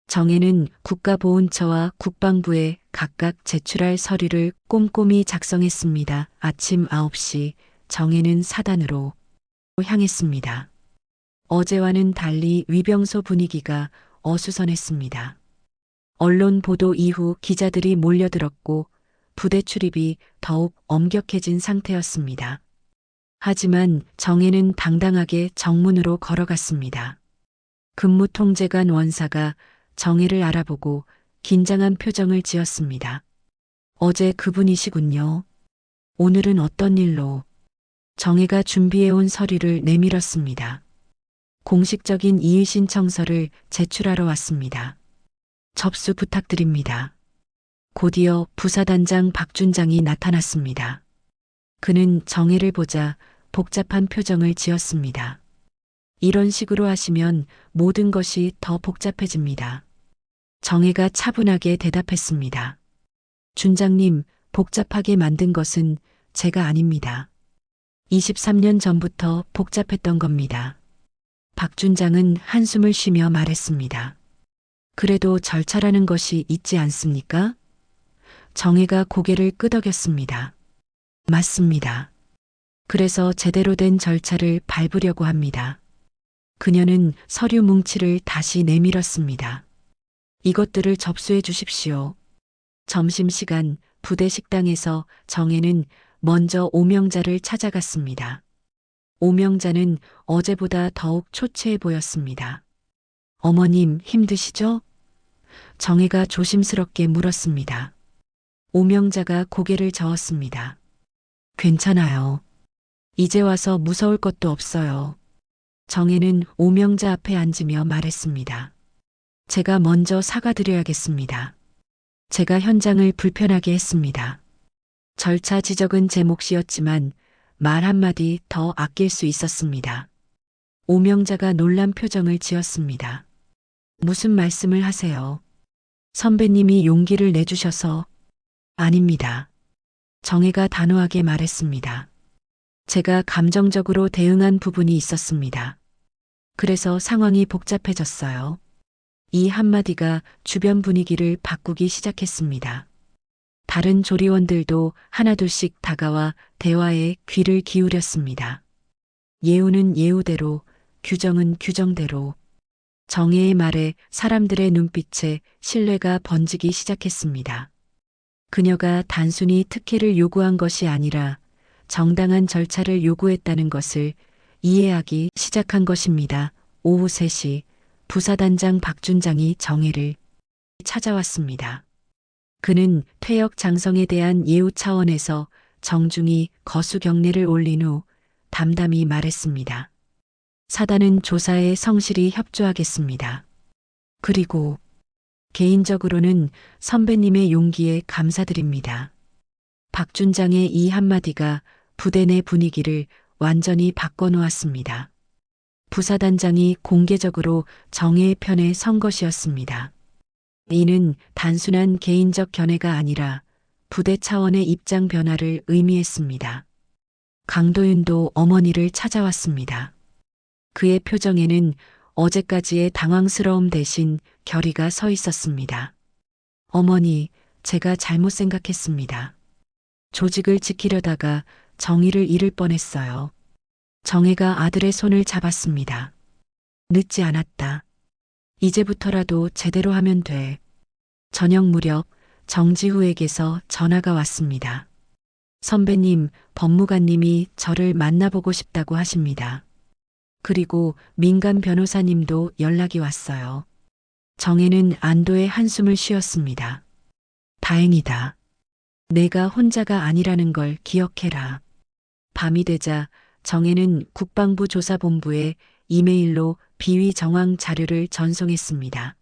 정혜는 국가보훈처와 국방부에 각각 제출할 서류를 꼼꼼히 작성했습니다. 아침 9시 정혜는 사단으로 향했습니다. 어제와는 달리 위병소 분위기가 어수선했습니다. 언론 보도 이후 기자들이 몰려들었고 부대 출입이 더욱 엄격해진 상태였습니다. 하지만 정혜는 당당하게 정문으로 걸어갔습니다. 근무통제관 원사가 정혜를 알아보고 긴장한 표정을 지었습니다. 어제 그분이시군요. 오늘은 어떤 일로? 정혜가 준비해온 서류를 내밀었습니다. 공식적인 이의신청서를 제출하러 왔습니다. 접수 부탁드립니다. 곧이어 부사단장 박준장이 나타났습니다. 그는 정혜를 보자 복잡한 표정을 지었습니다. 이런 식으로 하시면 모든 것이 더 복잡해집니다. 정혜가 차분하게 대답했습니다. 준장님, 복잡하게 만든 것은 제가 아닙니다. 23년 전부터 복잡했던 겁니다. 박준장은 한숨을 쉬며 말했습니다. 그래도 절차라는 것이 있지 않습니까? 정혜가 고개를 끄덕였습니다. 맞습니다. 그래서 제대로 된 절차를 밟으려고 합니다. 그녀는 서류 뭉치를 다시 내밀었습니다. 이것들을 접수해 주십시오. 점심시간 부대 식당에서 정혜는 먼저 오명자를 찾아갔습니다. 오명자는 어제보다 더욱 초췌해 보였습니다. 어머님 힘드시죠? 정혜가 조심스럽게 물었습니다. 오명자가 고개를 저었습니다. 괜찮아요. 이제 와서 무서울 것도 없어요. 정혜는 오명자 앞에 앉으며 말했습니다. 제가 먼저 사과드려야겠습니다. 제가 현장을 불편하게 했습니다. 절차 지적은 제 몫이었지만 말 한마디 더 아낄 수 있었습니다. 오명자가 놀란 표정을 지었습니다. 무슨 말씀을 하세요? 선배님이 용기를 내주셔서. 아닙니다. 정혜가 단호하게 말했습니다. 제가 감정적으로 대응한 부분이 있었습니다. 그래서 상황이 복잡해졌어요. 이 한마디가 주변 분위기를 바꾸기 시작했습니다. 다른 조리원들도 하나둘씩 다가와 대화에 귀를 기울였습니다. 예우는 예우대로, 규정은 규정대로. 정혜의 말에 사람들의 눈빛에 신뢰가 번지기 시작했습니다. 그녀가 단순히 특혜를 요구한 것이 아니라 정당한 절차를 요구했다는 것을 이해하기 시작한 것입니다. 오후 3시 부사단장 박준장이 정혜를 찾아왔습니다. 그는 퇴역 장성에 대한 예우 차원에서 정중히 거수 경례를 올린 후 담담히 말했습니다. 사단은 조사에 성실히 협조하겠습니다. 그리고 개인적으로는 선배님의 용기에 감사드립니다. 박준장의 이 한마디가 부대 내 분위기를 완전히 바꿔놓았습니다. 부사단장이 공개적으로 정혜의 편에 선 것이었습니다. 이는 단순한 개인적 견해가 아니라 부대 차원의 입장 변화를 의미했습니다. 강도윤도 어머니를 찾아왔습니다. 그의 표정에는 어제까지의 당황스러움 대신 결의가 서 있었습니다. 어머니, 제가 잘못 생각했습니다. 조직을 지키려다가 정의를 잃을 뻔했어요. 정혜가 아들의 손을 잡았습니다. 늦지 않았다. 이제부터라도 제대로 하면 돼. 저녁 무렵 정지후에게서 전화가 왔습니다. 선배님, 법무관님이 저를 만나보고 싶다고 하십니다. 그리고 민간 변호사님도 연락이 왔어요. 정혜는 안도의 한숨을 쉬었습니다. 다행이다. 내가 혼자가 아니라는 걸 기억해라. 밤이 되자 정혜는 국방부 조사본부에 이메일로 비위 정황 자료를 전송했습니다.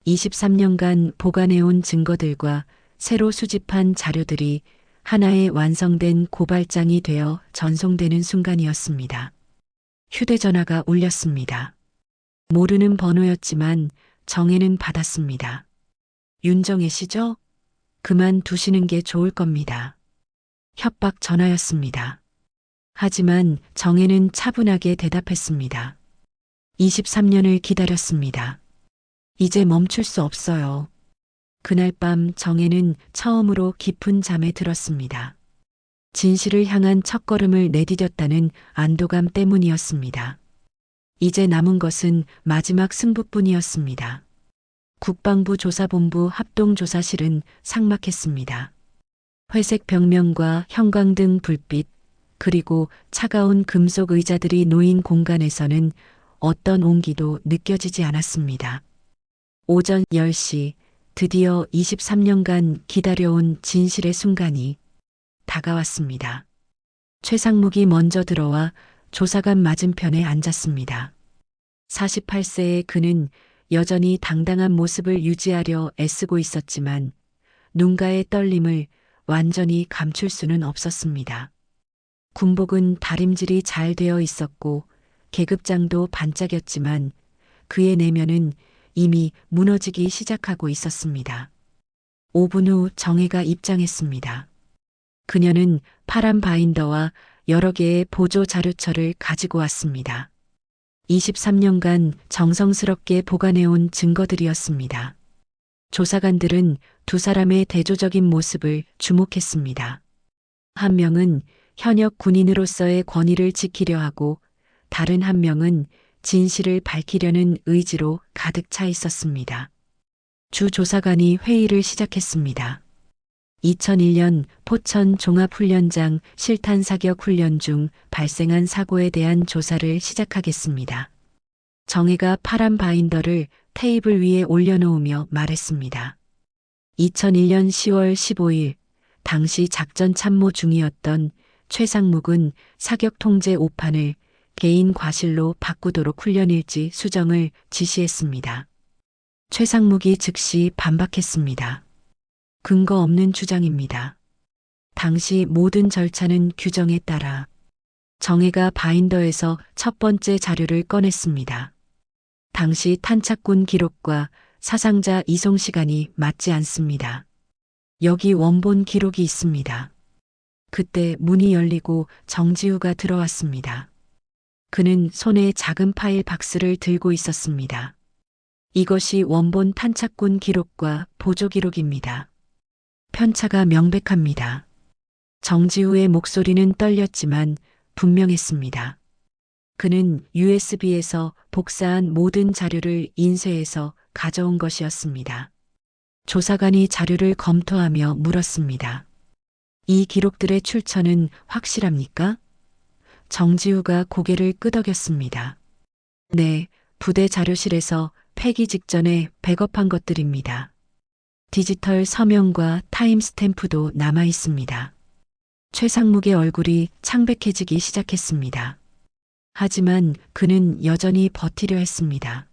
23년간 보관해온 증거들과 새로 수집한 자료들이 하나의 완성된 고발장이 되어 전송되는 순간이었습니다. 휴대전화가 울렸습니다. 모르는 번호였지만 정혜는 받았습니다. 윤정혜 씨죠? 그만 두시는 게 좋을 겁니다. 협박 전화였습니다. 하지만 정혜는 차분하게 대답했습니다. 23년을 기다렸습니다. 이제 멈출 수 없어요. 그날 밤 정혜는 처음으로 깊은 잠에 들었습니다. 진실을 향한 첫걸음을 내디뎠다는 안도감 때문이었습니다. 이제 남은 것은 마지막 승부뿐이었습니다. 국방부 조사본부 합동조사실은 삭막했습니다. 회색 벽면과 형광등 불빛, 그리고 차가운 금속 의자들이 놓인 공간에서는 어떤 온기도 느껴지지 않았습니다. 오전 10시, 드디어 23년간 기다려온 진실의 순간이 다가왔습니다. 최상묵이 먼저 들어와 조사관 맞은편에 앉았습니다. 48세의 그는 여전히 당당한 모습을 유지하려 애쓰고 있었지만 눈가의 떨림을 완전히 감출 수는 없었습니다. 군복은 다림질이 잘 되어 있었고 계급장도 반짝였지만 그의 내면은 이미 무너지기 시작하고 있었습니다. 5분 후 정혜가 입장했습니다. 그녀는 파란 바인더와 여러 개의 보조 자료처를 가지고 왔습니다. 23년간 정성스럽게 보관해온 증거들이었습니다. 조사관들은 두 사람의 대조적인 모습을 주목했습니다. 한 명은 현역 군인으로서의 권위를 지키려 하고 다른 한 명은 진실을 밝히려는 의지로 가득 차 있었습니다. 주 조사관이 회의를 시작했습니다. 2001년 포천 종합훈련장 실탄 사격 훈련 중 발생한 사고에 대한 조사를 시작하겠습니다. 정혜가 파란 바인더를 테이블 위에 올려놓으며 말했습니다. 2001년 10월 15일 당시 작전 참모 중이었던 최상묵은 사격 통제 오판을 개인 과실로 바꾸도록 훈련일지 수정을 지시했습니다. 최상묵이 즉시 반박했습니다. 근거 없는 주장입니다. 당시 모든 절차는 규정에 따라. 정혜가 바인더에서 첫 번째 자료를 꺼냈습니다. 당시 탄착군 기록과 사상자 이송 시간이 맞지 않습니다. 여기 원본 기록이 있습니다. 그때 문이 열리고 정지우가 들어왔습니다. 그는 손에 작은 파일 박스를 들고 있었습니다. 이것이 원본 탄착군 기록과 보조 기록입니다. 편차가 명백합니다. 정지우의 목소리는 떨렸지만 분명했습니다. 그는 USB에서 복사한 모든 자료를 인쇄해서 가져온 것이었습니다. 조사관이 자료를 검토하며 물었습니다. 이 기록들의 출처는 확실합니까? 정지우가 고개를 끄덕였습니다. 네, 부대 자료실에서 폐기 직전에 백업한 것들입니다. 디지털 서명과 타임스탬프도 남아 있습니다. 최상묵의 얼굴이 창백해지기 시작했습니다. 하지만 그는 여전히 버티려 했습니다.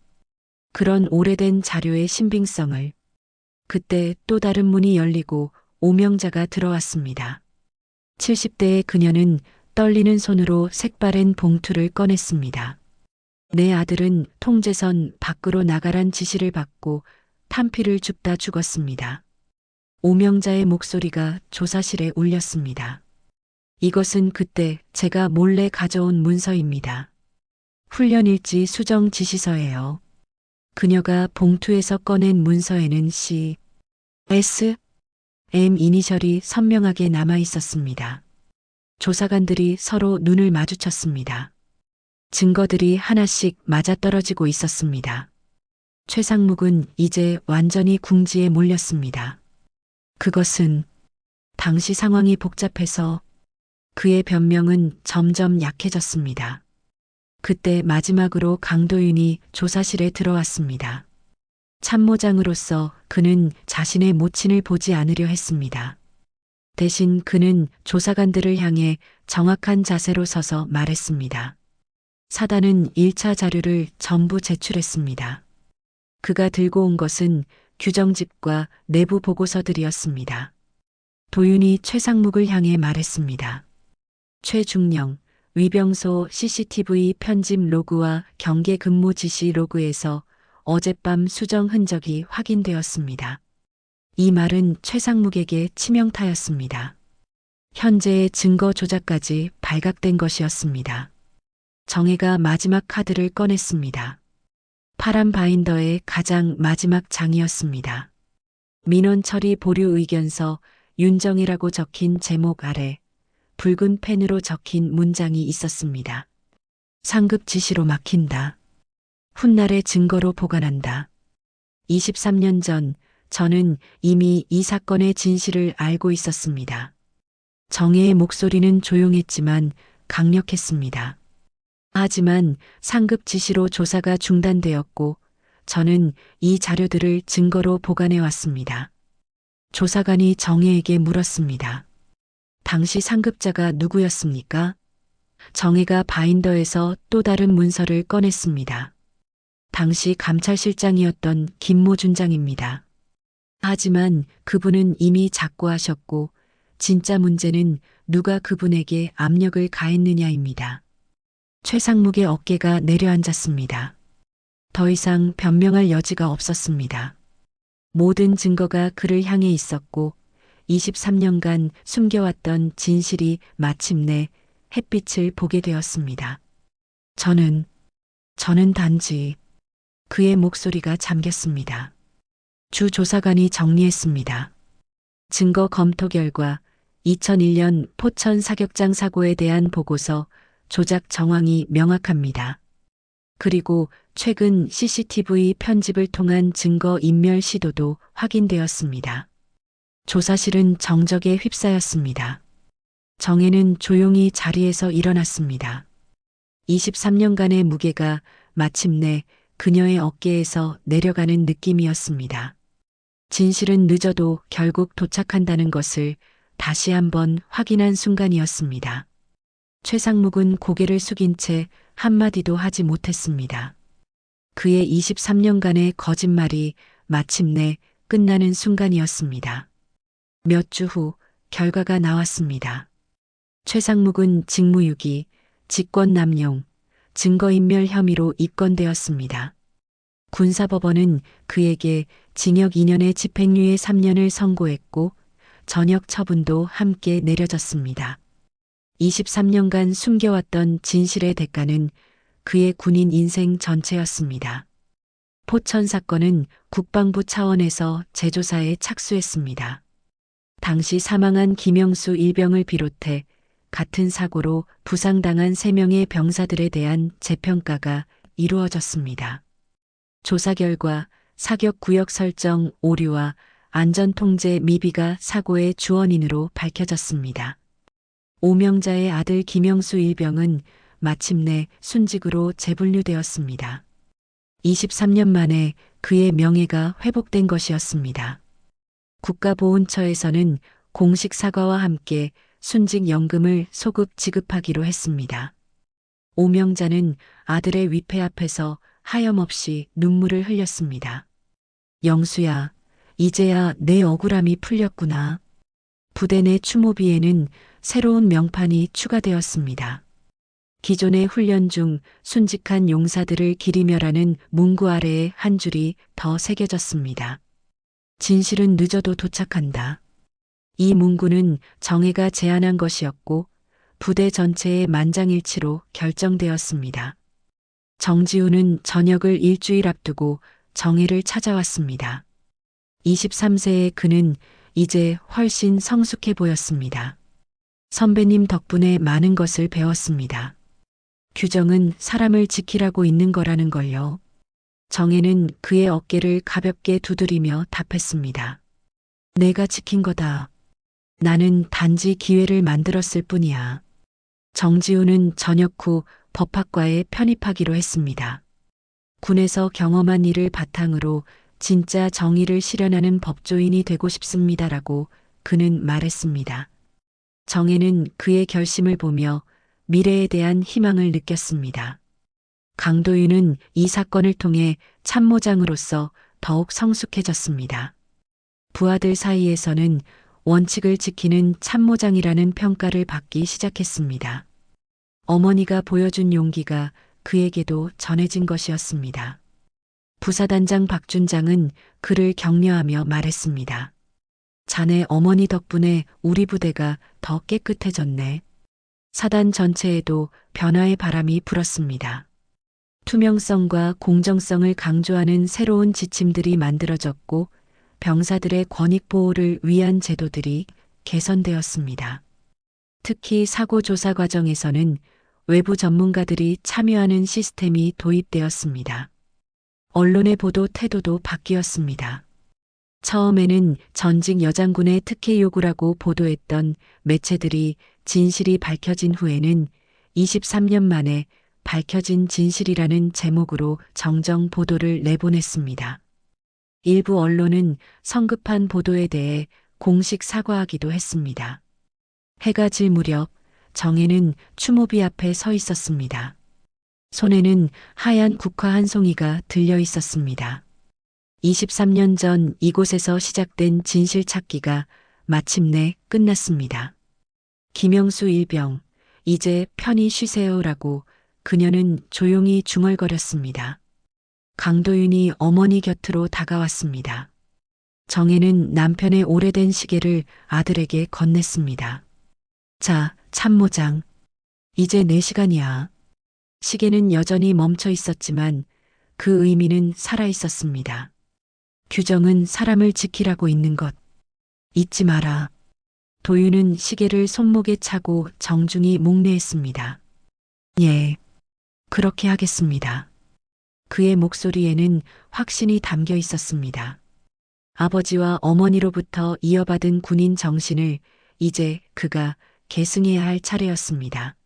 그런 오래된 자료의 신빙성을. 그때 또 다른 문이 열리고 오명자가 들어왔습니다. 70대의 그녀는 떨리는 손으로 색바랜 봉투를 꺼냈습니다. 내 아들은 통제선 밖으로 나가란 지시를 받고 탄피를 줍다 죽었습니다. 오명자의 목소리가 조사실에 울렸습니다. 이것은 그때 제가 몰래 가져온 문서입니다. 훈련일지 수정 지시서예요. 그녀가 봉투에서 꺼낸 문서에는 C, S, M 이니셜이 선명하게 남아 있었습니다. 조사관들이 서로 눈을 마주쳤습니다. 증거들이 하나씩 맞아떨어지고 있었습니다. 최상묵은 이제 완전히 궁지에 몰렸습니다. 그것은 당시 상황이 복잡해서 그의 변명은 점점 약해졌습니다. 그때 마지막으로 강도윤이 조사실에 들어왔습니다. 참모장으로서 그는 자신의 모친을 보지 않으려 했습니다. 대신 그는 조사관들을 향해 정확한 자세로 서서 말했습니다. 사단은 1차 자료를 전부 제출했습니다. 그가 들고 온 것은 규정집과 내부 보고서들이었습니다. 도윤이 최상묵을 향해 말했습니다. 최중령, 위병소 CCTV 편집 로그와 경계 근무 지시 로그에서 어젯밤 수정 흔적이 확인되었습니다. 이 말은 최상묵에게 치명타였습니다. 현재의 증거 조작까지 발각된 것이었습니다. 정혜가 마지막 카드를 꺼냈습니다. 파란 바인더의 가장 마지막 장이었습니다. 민원 처리 보류 의견서 윤정희라고 적힌 제목 아래 붉은 펜으로 적힌 문장이 있었습니다. 상급 지시로 막힌다. 훗날의 증거로 보관한다. 23년 전 저는 이미 이 사건의 진실을 알고 있었습니다. 정혜의 목소리는 조용했지만 강력했습니다. 하지만 상급 지시로 조사가 중단되었고 저는 이 자료들을 증거로 보관해 왔습니다. 조사관이 정혜에게 물었습니다. 당시 상급자가 누구였습니까? 정혜가 바인더에서 또 다른 문서를 꺼냈습니다. 당시 감찰실장이었던 김모 준장입니다. 하지만 그분은 이미 작고하셨고 진짜 문제는 누가 그분에게 압력을 가했느냐입니다. 최상묵의 어깨가 내려앉았습니다. 더 이상 변명할 여지가 없었습니다. 모든 증거가 그를 향해 있었고 23년간 숨겨왔던 진실이 마침내 햇빛을 보게 되었습니다. 저는 단지 그의 목소리가 잠겼습니다. 주 조사관이 정리했습니다. 증거 검토 결과 2001년 포천 사격장 사고에 대한 보고서 조작 정황이 명확합니다. 그리고 최근 CCTV 편집을 통한 증거 인멸 시도도 확인되었습니다. 조사실은 정적에 휩싸였습니다. 정혜는 조용히 자리에서 일어났습니다. 23년간의 무게가 마침내 그녀의 어깨에서 내려가는 느낌이었습니다. 진실은 늦어도 결국 도착한다는 것을 다시 한번 확인한 순간이었습니다. 최상묵은 고개를 숙인 채 한마디도 하지 못했습니다. 그의 23년간의 거짓말이 마침내 끝나는 순간이었습니다. 몇 주 후 결과가 나왔습니다. 최상묵은 직무유기, 직권남용, 증거인멸 혐의로 입건되었습니다. 군사법원은 그에게 징역 2년에 집행유예 3년을 선고했고 전역 처분도 함께 내려졌습니다. 23년간 숨겨왔던 진실의 대가는 그의 군인 인생 전체였습니다. 포천 사건은 국방부 차원에서 재조사에 착수했습니다. 당시 사망한 김영수 일병을 비롯해 같은 사고로 부상당한 3명의 병사들에 대한 재평가가 이루어졌습니다. 조사 결과 사격 구역 설정 오류와 안전통제 미비가 사고의 주원인으로 밝혀졌습니다. 오명자의 아들 김영수 일병은 마침내 순직으로 재분류되었습니다. 23년 만에 그의 명예가 회복된 것이었습니다. 국가보훈처에서는 공식 사과와 함께 순직연금을 소급 지급하기로 했습니다. 오명자는 아들의 위패 앞에서 하염없이 눈물을 흘렸습니다. 영수야, 이제야 내 억울함이 풀렸구나. 부대 내 추모비에는 새로운 명판이 추가되었습니다. 기존의 훈련 중 순직한 용사들을 기리며라는 문구 아래에 한 줄이 더 새겨졌습니다. 진실은 늦어도 도착한다. 이 문구는 정혜가 제안한 것이었고 부대 전체의 만장일치로 결정되었습니다. 정지우는 전역을 일주일 앞두고 정혜를 찾아왔습니다. 23세의 그는 이제 훨씬 성숙해 보였습니다. 선배님 덕분에 많은 것을 배웠습니다. 규정은 사람을 지키라고 있는 거라는 걸요. 정혜는 그의 어깨를 가볍게 두드리며 답했습니다. 내가 지킨 거다. 나는 단지 기회를 만들었을 뿐이야. 정지우는 전역 후 법학과에 편입하기로 했습니다. 군에서 경험한 일을 바탕으로 진짜 정의를 실현하는 법조인이 되고 싶습니다라고 그는 말했습니다. 정혜는 그의 결심을 보며 미래에 대한 희망을 느꼈습니다. 강도윤은 이 사건을 통해 참모장으로서 더욱 성숙해졌습니다. 부하들 사이에서는 원칙을 지키는 참모장이라는 평가를 받기 시작했습니다. 어머니가 보여준 용기가 그에게도 전해진 것이었습니다. 부사단장 박준장은 그를 격려하며 말했습니다. 자네 어머니 덕분에 우리 부대가 더 깨끗해졌네. 사단 전체에도 변화의 바람이 불었습니다. 투명성과 공정성을 강조하는 새로운 지침들이 만들어졌고 병사들의 권익 보호를 위한 제도들이 개선되었습니다. 특히 사고 조사 과정에서는 외부 전문가들이 참여하는 시스템이 도입되었습니다. 언론의 보도 태도도 바뀌었습니다. 처음에는 전직 여장군의 특혜 요구라고 보도했던 매체들이 진실이 밝혀진 후에는 23년 만에 밝혀진 진실이라는 제목으로 정정 보도를 내보냈습니다. 일부 언론은 성급한 보도에 대해 공식 사과하기도 했습니다. 해가 질 무렵 정혜는 추모비 앞에 서 있었습니다. 손에는 하얀 국화 한 송이가 들려 있었습니다. 23년 전 이곳에서 시작된 진실 찾기가 마침내 끝났습니다. 김영수 일병, 이제 편히 쉬세요라고 그녀는 조용히 중얼거렸습니다. 강도윤이 어머니 곁으로 다가왔습니다. 정혜는 남편의 오래된 시계를 아들에게 건넸습니다. 자, 참모장. 이제 내 시간이야. 시계는 여전히 멈춰 있었지만 그 의미는 살아 있었습니다. 규정은 사람을 지키라고 있는 것. 잊지 마라. 도윤은 시계를 손목에 차고 정중히 묵례했습니다. 예, 그렇게 하겠습니다. 그의 목소리에는 확신이 담겨 있었습니다. 아버지와 어머니로부터 이어받은 군인 정신을 이제 그가 계승해야 할 차례였습니다.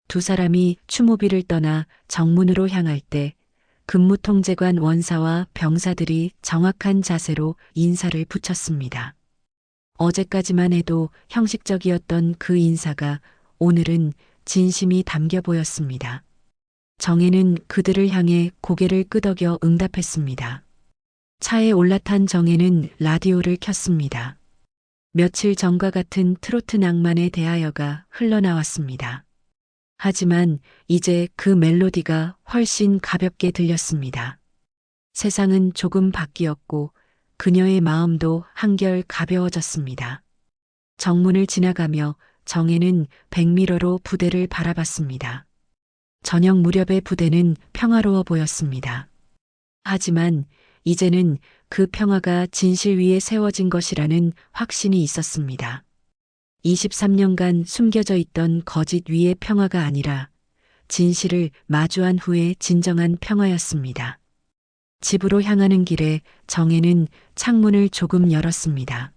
두 사람이 추모비를 떠나 정문으로 향할 때 근무통제관 원사와 병사들이 정확한 자세로 인사를 붙였습니다. 어제까지만 해도 형식적이었던 그 인사가 오늘은 진심이 담겨 보였습니다. 정혜는 그들을 향해 고개를 끄덕여 응답했습니다. 차에 올라탄 정혜는 라디오를 켰습니다. 며칠 전과 같은 트로트 낭만에 대하여가 흘러나왔습니다. 하지만 이제 그 멜로디가 훨씬 가볍게 들렸습니다. 세상은 조금 바뀌었고 그녀의 마음도 한결 가벼워졌습니다. 정문을 지나가며 정혜는 백미러로 부대를 바라봤습니다. 저녁 무렵의 부대는 평화로워 보였습니다. 하지만 이제는 그 평화가 진실 위에 세워진 것이라는 확신이 있었습니다. 23년간 숨겨져 있던 거짓 위의 평화가 아니라 진실을 마주한 후의 진정한 평화였습니다. 집으로 향하는 길에 정혜는 창문을 조금 열었습니다.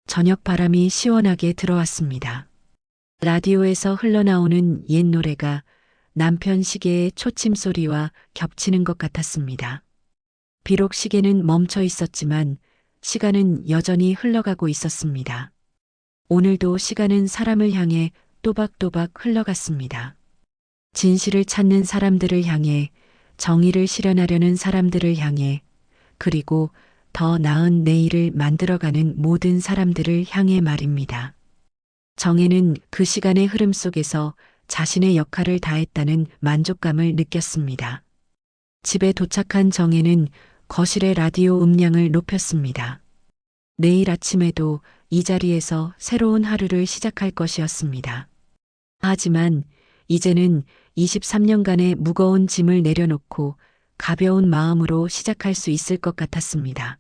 저녁 바람이 시원하게 들어왔습니다. 라디오에서 흘러나오는 옛 노래가 남편 시계의 초침 소리와 겹치는 것 같았습니다. 비록 시계는 멈춰 있었지만 시간은 여전히 흘러가고 있었습니다. 오늘도 시간은 사람을 향해 또박또박 흘러갔습니다. 진실을 찾는 사람들을 향해, 정의를 실현하려는 사람들을 향해, 그리고 더 나은 내일을 만들어가는 모든 사람들을 향해 말입니다. 정혜는 그 시간의 흐름 속에서 자신의 역할을 다했다는 만족감을 느꼈습니다. 집에 도착한 정혜는 거실의 라디오 음량을 높였습니다. 내일 아침에도 이 자리에서 새로운 하루를 시작할 것이었습니다. 하지만 이제는 23년간의 무거운 짐을 내려놓고 가벼운 마음으로 시작할 수 있을 것 같았습니다.